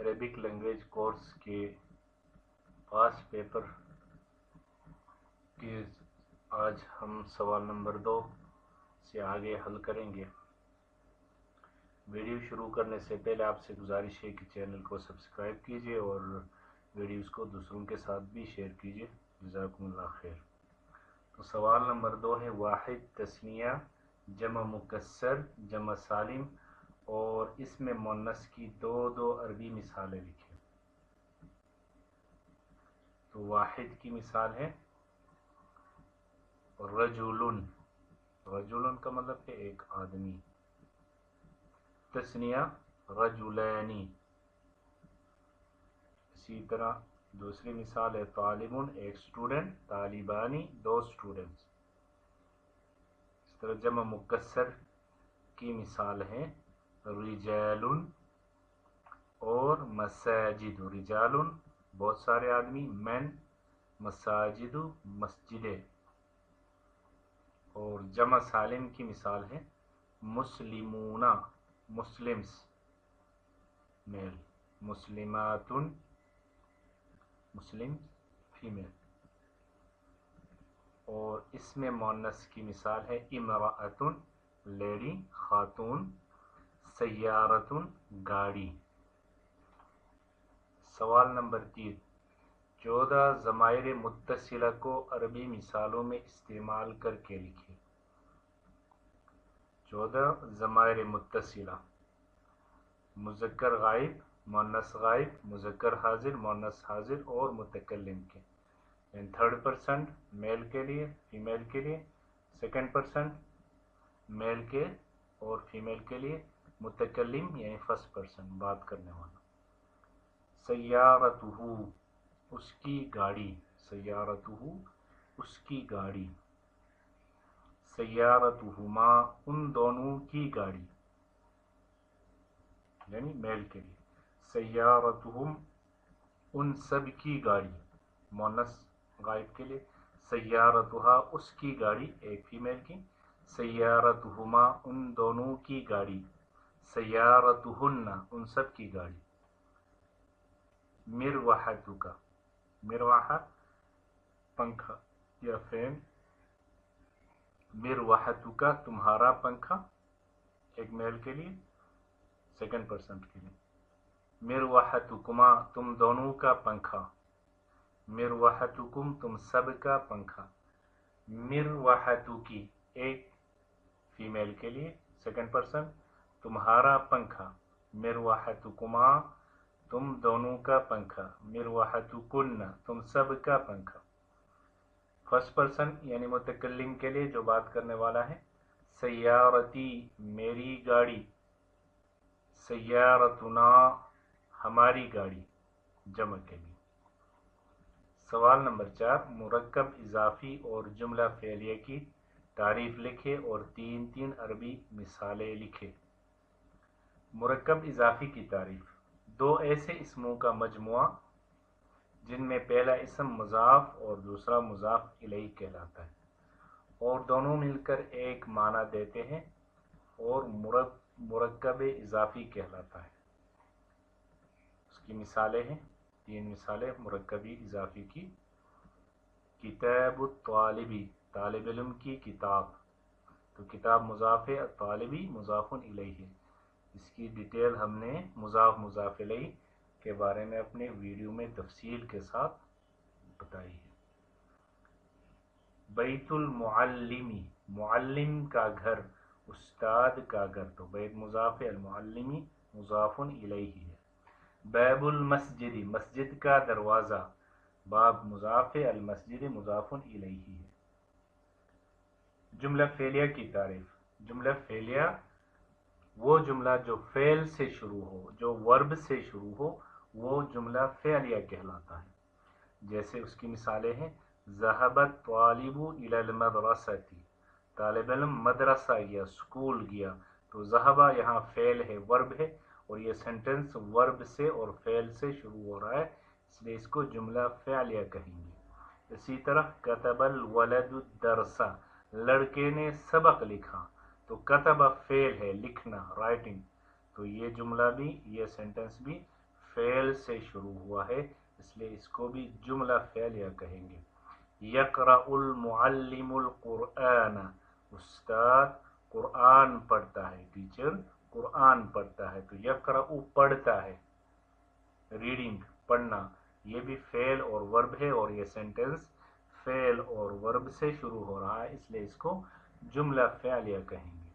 Arabic language course के past paper के आज हम सवाल नंबर 2 से आगे हल करेंगे। वीडियो शुरू करने से पहले आपसे गुजारिश है कि चैनल को सब्सक्राइब कीजिए और वीडियोस को दूसरों के साथ भी शेयर कीजिए। जज़ाकुमुल्लाह खैर। तो सवाल नंबर 2 है वाहिद तस्निया जमा मुकस्सर जमा सालिम और इसमें मुन्नस की दो अरबी मिसालें लिखें। तो वाहिद की मिसाल है रजुलुन, रजुलुन का मतलब है एक आदमी। तस्निया रजुलैनी। इसी तरह दूसरी मिसाल है तालिबुन एक स्टूडेंट, तालिबानी दो स्टूडेंट्स। इस तरह जमा मुकस्सर की मिसाल है रिजालुन और मसाजिदु। रिजालुन बहुत सारे आदमी, मैन, मसाजिदु मस्जिदें। और जमा सालिम की मिसाल है मुस्लिमूना मुस्लिम्स मेल, मुस्लिमातुन मुस्लिम फीमेल। और इसमें मुन्नस की मिसाल है इमराअतुन लेडी खातून, सय्यारतुन गाड़ी। सवाल नंबर 3 14 ज़माइर मुत्तसिला को अरबी मिसालों में इस्तेमाल करके लिखिए। 14 ज़माइर मुत्तसिला मुज़क्कर गायब, मुन्नस गायब, मुज़क्कर हाजिर, मुन्नस हाजिर और मुतकल्लिम के। यानी 3rd पर्सन मेल के लिए, फीमेल के लिए, 2nd पर्सन मेल के और फीमेल के लिए, मुतकल्लिम यानी 1st पर्सन बात करने वाला। सय्यारतुहु उसकी गाड़ी, सय्यारतुहु उसकी गाड़ी। सय्यारतुहुमा उन दोनों की गाड़ी, यानी मेल के लिए। सय्यारतुहुम उन सब की गाड़ी, मुन्नस गायब के लिए। सय्यारतुहा उसकी गाड़ी एक फीमेल की। सय्यारतुहुमा उन दोनों की गाड़ी। सय्यारतुहुन्ना उन सब की गाड़ी। मिरवाहतुका, मिरवाहा पंखा या फैन। मिरवाहतुका तुम्हारा पंखा एक मेल के लिए, 2nd पर्सन के लिए। मिरवाहतुकुमा तुम दोनों का पंखा। मिरवाहतुकुम तुम सब का पंखा। मिरवाहतुकी एक फीमेल के लिए, 2nd पर्सन तुम्हारा पंखा। मिरवाहतुकुमा तुम दोनों का पंखा। मिरवाहतुकुन्ना तुम सब का पंखा। 1st पर्सन यानी मुतकल्लिम के लिए जो बात करने वाला है। सय्यारती मेरी गाड़ी। सय्यारतुना हमारी गाड़ी जमा के लिए। सवाल नंबर 4 मुरक्कब इजाफी और जुमला फेलिया की तारीफ लिखे और 3 अरबी मिसालें लिखे। मुरक्कब इजाफी की तारीफ 2 ऐसे इसमों का मजमुआ जिनमें पहला इसम मुजाफ और दूसरा मुजाफ इलैहि कहलाता है और दोनों मिलकर एक माना देते हैं और मुरक्कब इजाफी कहलाता है। उसकी मिसालें हैं 3 मिसालें मुरक्कबी इजाफी की। किताबुत तालिबी तालिब इल्म की किताब, तो किताब मुजाफ है, तालिबी मुजाफुन इलैहि है। इसकी डिटेल हमने मुजाफ इलैहि के बारे में अपने वीडियो में तफसील के साथ बताई है। बैतुल मुअल्लिमी मुअल्लिम का घर, उस्ताद का घर, तो बैत मुजाफ है, अल मुअल्लिमी मुजाफुन इलैहि है। बाबुल मस्जिदी मस्जिद का दरवाज़ा, बाब मुजाफ है, अल मस्जिद मुजाफुन इलैहि है। जुमला फेलिया की तारीफ। जुमला फेलिया वो जुमला जो फेल से शुरू हो, जो वर्ब से शुरू हो, वो जुमला फेलिया कहलाता है। जैसे उसकी मिसालें हैं ज़हबत तालिबु इलल मदरसती तालिब इल्म मदरसा गया, स्कूल गया। तो ज़हबा यहाँ फेल है, वर्ब है और ये सेंटेंस वर्ब से और फेल से शुरू हो रहा है, इसलिए इसको जुमला फेलिया कहेंगे। इसी तरह कतबल वलदु दरसा लड़के ने सबक लिखा, तो कतबा फेल है लिखना, राइटिंग, तो ये जुमला भी, ये सेंटेंस भी فعل سے شروع ہوا ہے اس لیے اس کو بھی جملہ فعلیہ کہیں گے۔ یقرأ المعلم القرآن، استاد قرآن پڑھتا ہے، ٹیچر قرآن پڑھتا ہے، تو یقرأ پڑھتا ہے، ریڈنگ پڑھنا، یہ بھی فعل اور ورب ہے اور یہ سینٹنس فعل اور ورب سے شروع ہو رہا ہے اس لیے اس کو جملہ فعلیہ کہیں گے۔